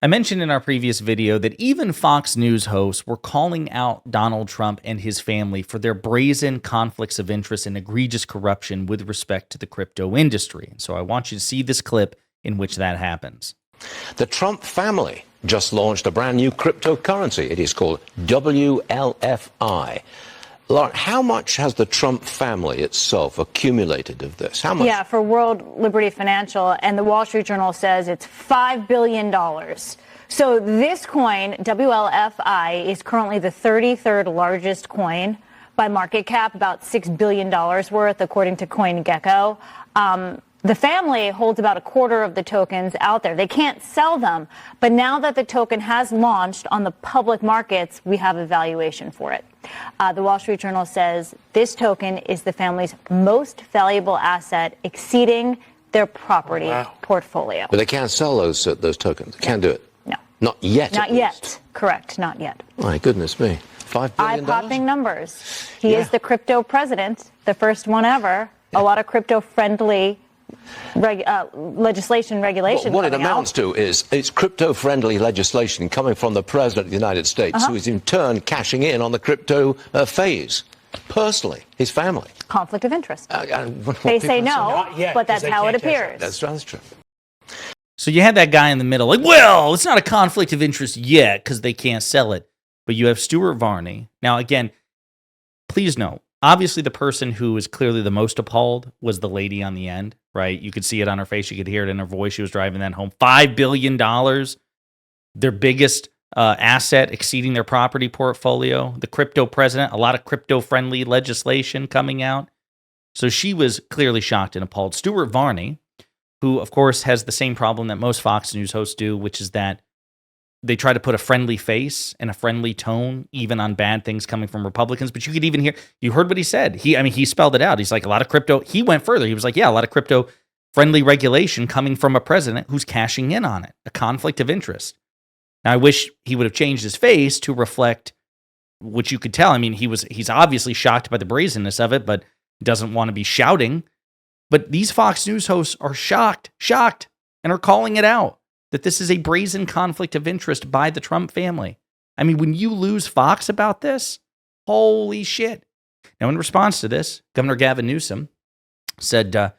I mentioned in our previous video that even Fox News hosts were calling out Donald Trump and his family for their brazen conflicts of interest and egregious corruption with respect to the crypto industry. And so I want you to see this clip in which that happens. The Trump family just launched a brand new cryptocurrency. It is called WLFI. Lauren, how much has the Trump family itself accumulated of this? How much? Yeah, for World Liberty Financial, and the Wall Street Journal says it's $5 billion. So this coin, WLFI, is currently the 33rd largest coin by market cap, about $6 billion worth, according to CoinGecko. The family holds about a quarter of the tokens out there. They can't sell them, but now that the token has launched on the public markets, we have a valuation for it. The Wall Street Journal says this token is the family's most valuable asset, exceeding their property portfolio. But they can't sell those tokens. They can't do it. No. Not yet. Not yet. Correct. Not yet. My goodness me. $5 billion? Eye-popping numbers. He is the crypto president, the first one ever. A lot of crypto-friendly legislation, regulation. What it amounts to is it's crypto-friendly legislation coming from the President of the United States, who is in turn cashing in on the crypto phase, personally, his family. Conflict of interest. They say no, but that's how it appears. That's true. So you had that guy in the middle, like, well, it's not a conflict of interest yet because they can't sell it. But you have Stuart Varney. Now, again, please note, obviously the person who is clearly the most appalled was the lady on the end, right? You could see it on her face. You could hear it in her voice. She was driving that home. $5 billion, their biggest asset, exceeding their property portfolio. The crypto president, a lot of crypto-friendly legislation coming out. So she was clearly shocked and appalled. Stuart Varney, who, of course, has the same problem that most Fox News hosts do, which is that they try to put a friendly face and a friendly tone, even on bad things coming from Republicans. But you could even hear, you heard what he said. He spelled it out. He's like, a lot of crypto. He went further. He was like, yeah, a lot of crypto friendly regulation coming from a president who's cashing in on it, a conflict of interest. Now, I wish he would have changed his face to reflect what you could tell. I mean, he's obviously shocked by the brazenness of it, but doesn't want to be shouting. But these Fox News hosts are shocked, and are calling it out, that this is a brazen conflict of interest by the Trump family. I mean, when you lose Fox about this, holy shit. Now, in response to this, Governor Gavin Newsom said,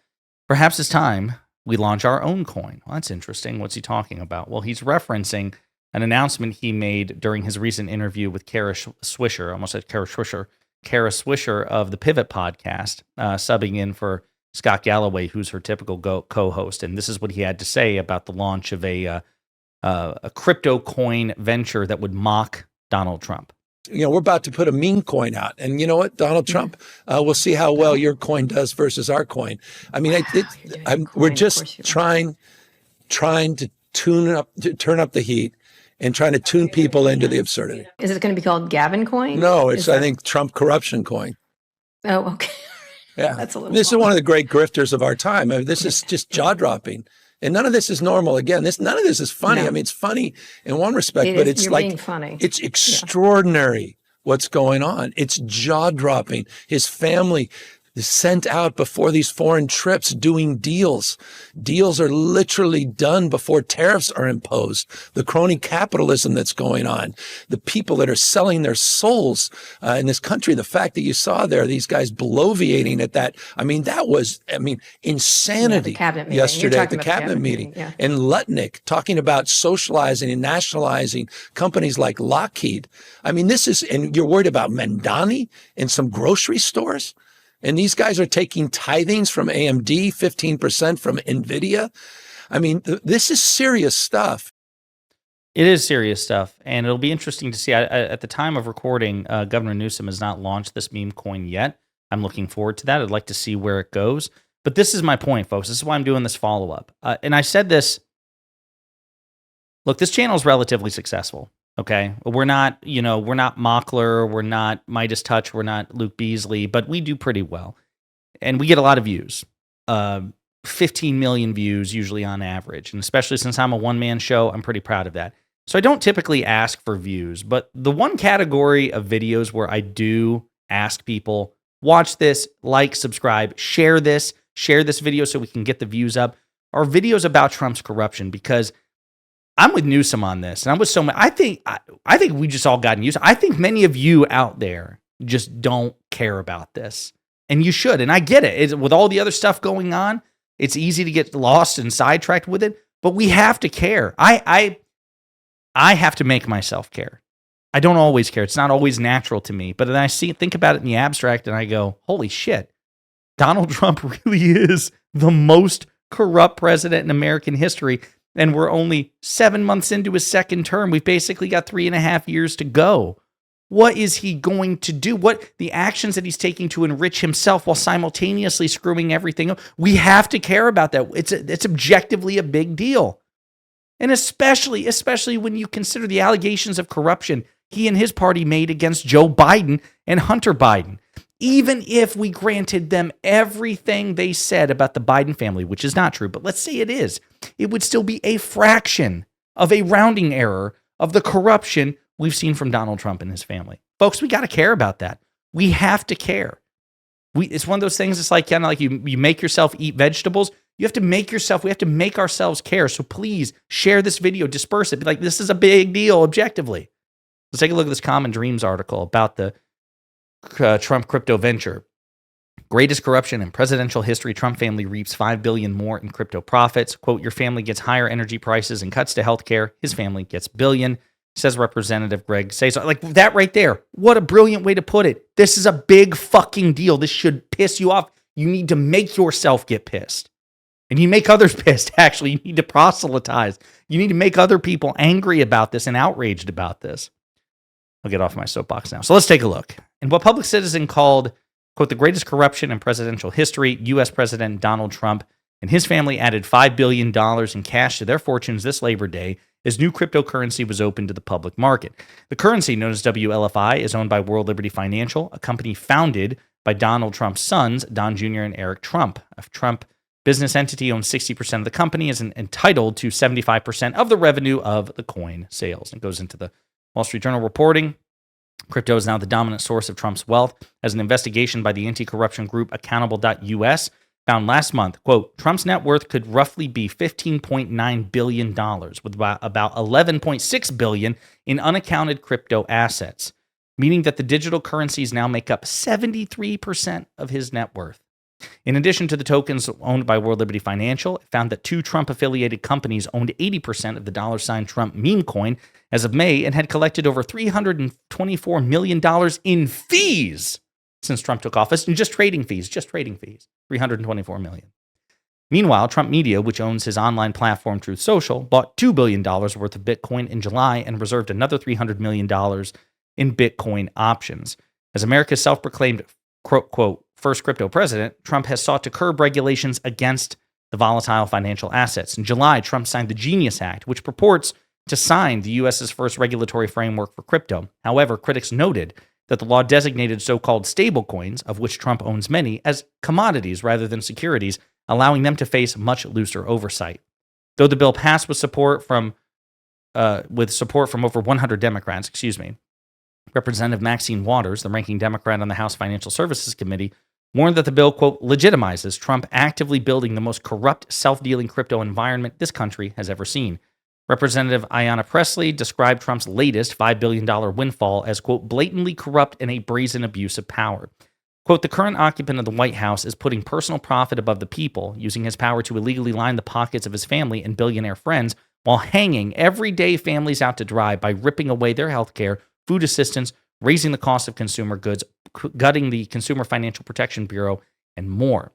perhaps it's time we launch our own coin. Well, that's interesting. What's he talking about? Well, he's referencing an announcement he made during his recent interview with Kara Swisher, almost said Kara Swisher of the Pivot podcast, subbing in for Scott Galloway, who's her typical co-host, and this is what he had to say about the launch of a crypto coin venture that would mock Donald Trump. You know, we're about to put a meme coin out, and you know what, Donald Trump, we'll see how well your coin does versus our coin. I mean, we're just trying to turn up the heat and trying to tune people into the absurdity. Is it going to be called Gavin coin? No, it's I think Trump corruption coin. Oh, okay. Yeah, that's a little. This is one of the great grifters of our time. I mean, this is just jaw-dropping, and none of this is normal. Again, none of this is funny. No. I mean, it's funny in one respect, but it's like funny. It's extraordinary what's going on. It's jaw-dropping. His family is sent out before these foreign trips doing deals. Deals are literally done before tariffs are imposed. The crony capitalism that's going on, the people that are selling their souls in this country, the fact that you saw there, these guys bloviating at that. I mean, that was, insanity yesterday at the cabinet meeting. Yeah. And Lutnick talking about socializing and nationalizing companies like Lockheed. I mean, and you're worried about Mandani in some grocery stores? And these guys are taking tithings from AMD, 15% from NVIDIA. I mean, this is serious stuff. It is serious stuff, and it'll be interesting to see. At the time of recording, Governor Newsom has not launched this meme coin yet. I'm looking forward to that. I'd like to see where it goes. But this is my point, folks. This is why I'm doing this follow-up. And I said this. Look, this channel is relatively successful. Okay, we're not Mockler, we're not Midas Touch, we're not Luke Beasley, but we do pretty well. And we get a lot of views, 15 million views usually on average. And especially since I'm a one-man show, I'm pretty proud of that. So I don't typically ask for views, but the one category of videos where I do ask people, watch this, like, subscribe, share this video so we can get the views up, are videos about Trump's corruption, because I'm with Newsom on this, and I'm with so many. I think we just all gotten used. I think many of you out there just don't care about this, and you should. And I get it. With all the other stuff going on, it's easy to get lost and sidetracked with it. But we have to care. I have to make myself care. I don't always care. It's not always natural to me. But then I think about it in the abstract, and I go, "Holy shit! Donald Trump really is the most corrupt president in American history." And we're only 7 months into his second term. We've basically got 3.5 years to go. What is he going to do? What the actions that he's taking to enrich himself while simultaneously screwing everything up? We have to care about that. It's objectively a big deal. And especially when you consider the allegations of corruption he and his party made against Joe Biden and Hunter Biden. Even if we granted them everything they said about the Biden family, which is not true, but let's say it is, it would still be a fraction of a rounding error of the corruption we've seen from Donald Trump and his family. Folks, we got to care about that. We have to care. It's one of those things, it's like kind of like you make yourself eat vegetables. We have to make ourselves care. So please share this video, disperse it. Be like, this is a big deal objectively. Let's take a look at this Common Dreams article about the Trump crypto venture. Greatest corruption in presidential history. Trump family reaps $5 billion more in crypto profits. Quote, your family gets higher energy prices and cuts to healthcare. His family gets billion, says Representative Greg Cesar. Like that right there. What a brilliant way to put it. This is a big fucking deal. This should piss you off. You need to make yourself get pissed. And you make others pissed, actually. You need to proselytize. You need to make other people angry about this and outraged about this. I'll get off my soapbox now. So let's take a look. In what Public Citizen called, quote, the greatest corruption in presidential history, U.S. President Donald Trump and his family added $5 billion in cash to their fortunes this Labor Day as new cryptocurrency was opened to the public market. The currency, known as WLFI, is owned by World Liberty Financial, a company founded by Donald Trump's sons, Don Jr. and Eric Trump. A Trump business entity owns 60% of the company, is entitled to 75% of the revenue of the coin sales. It goes into the Wall Street Journal reporting. Crypto is now the dominant source of Trump's wealth, as an investigation by the anti-corruption group Accountable.us found last month, quote, Trump's net worth could roughly be $15.9 billion, with about $11.6 billion in unaccounted crypto assets, meaning that the digital currencies now make up 73% of his net worth. In addition to the tokens owned by World Liberty Financial, it found that 2 Trump-affiliated companies owned 80% of the $sign Trump meme coin as of May and had collected over $324 million in fees since Trump took office, and just trading fees, $324 million. Meanwhile, Trump Media, which owns his online platform Truth Social, bought $2 billion worth of Bitcoin in July and reserved another $300 million in Bitcoin options. As America's self-proclaimed, quote, first crypto president, Trump has sought to curb regulations against the volatile financial assets. In July, Trump signed the Genius Act, which purports to sign the U.S.'s first regulatory framework for crypto. However, critics noted that the law designated so-called stablecoins, of which Trump owns many, as commodities rather than securities, allowing them to face much looser oversight. Though the bill passed with support from over 100 Democrats, Representative Maxine Waters, the ranking Democrat on the House Financial Services Committee, warned that the bill, quote, legitimizes Trump actively building the most corrupt, self-dealing crypto environment this country has ever seen. Representative Ayanna Pressley described Trump's latest $5 billion windfall as, quote, blatantly corrupt and a brazen abuse of power. Quote, the current occupant of the White House is putting personal profit above the people, using his power to illegally line the pockets of his family and billionaire friends while hanging everyday families out to dry by ripping away their health care, food assistance, raising the cost of consumer goods, gutting the Consumer Financial Protection Bureau, and more.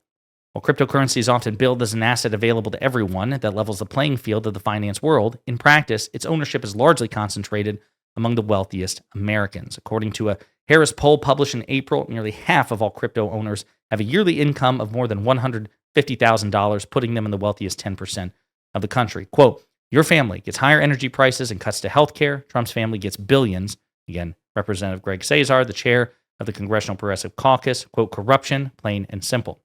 While cryptocurrency is often billed as an asset available to everyone that levels the playing field of the finance world, in practice, its ownership is largely concentrated among the wealthiest Americans. According to a Harris poll published in April, nearly half of all crypto owners have a yearly income of more than $150,000, putting them in the wealthiest 10% of the country. Quote, your family gets higher energy prices and cuts to healthcare. Trump's family gets billions. Again, Representative Greg Cesar, the chair of the Congressional Progressive Caucus, quote, corruption, plain and simple.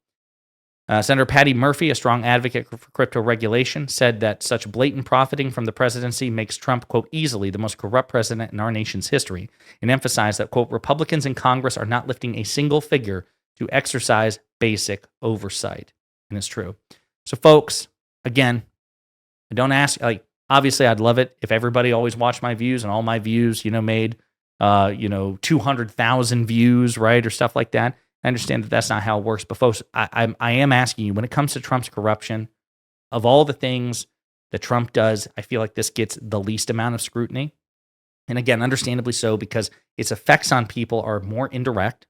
Senator Patty Murphy, a strong advocate for crypto regulation, said that such blatant profiting from the presidency makes Trump, quote, easily the most corrupt president in our nation's history, and emphasized that, quote, Republicans in Congress are not lifting a single figure to exercise basic oversight. And it's true. So, folks, again, I don't ask, Obviously, I'd love it if everybody always watched my views and all my views, made, 200,000 views, right? Or stuff like that. I understand that that's not how it works. But folks, I am asking you, when it comes to Trump's corruption, of all the things that Trump does, I feel like this gets the least amount of scrutiny. And again, understandably so, because its effects on people are more indirect,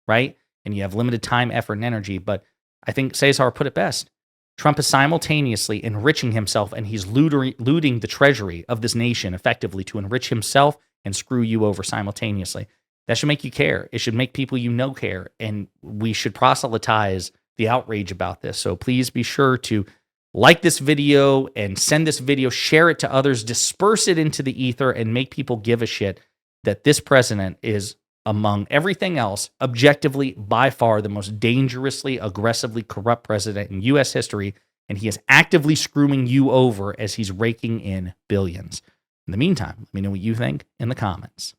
right? And you have limited time, effort, and energy. But I think Cesar put it best. Trump is simultaneously enriching himself, and he's looting the treasury of this nation effectively to enrich himself and screw you over simultaneously. That should make you care. It should make people care. And we should proselytize the outrage about this. So please be sure to like this video and send this video, share it to others, disperse it into the ether, and make people give a shit that this president is, among everything else, objectively, by far, the most dangerously, aggressively corrupt president in U.S. history, and he is actively screwing you over as he's raking in billions. In the meantime, let me know what you think in the comments.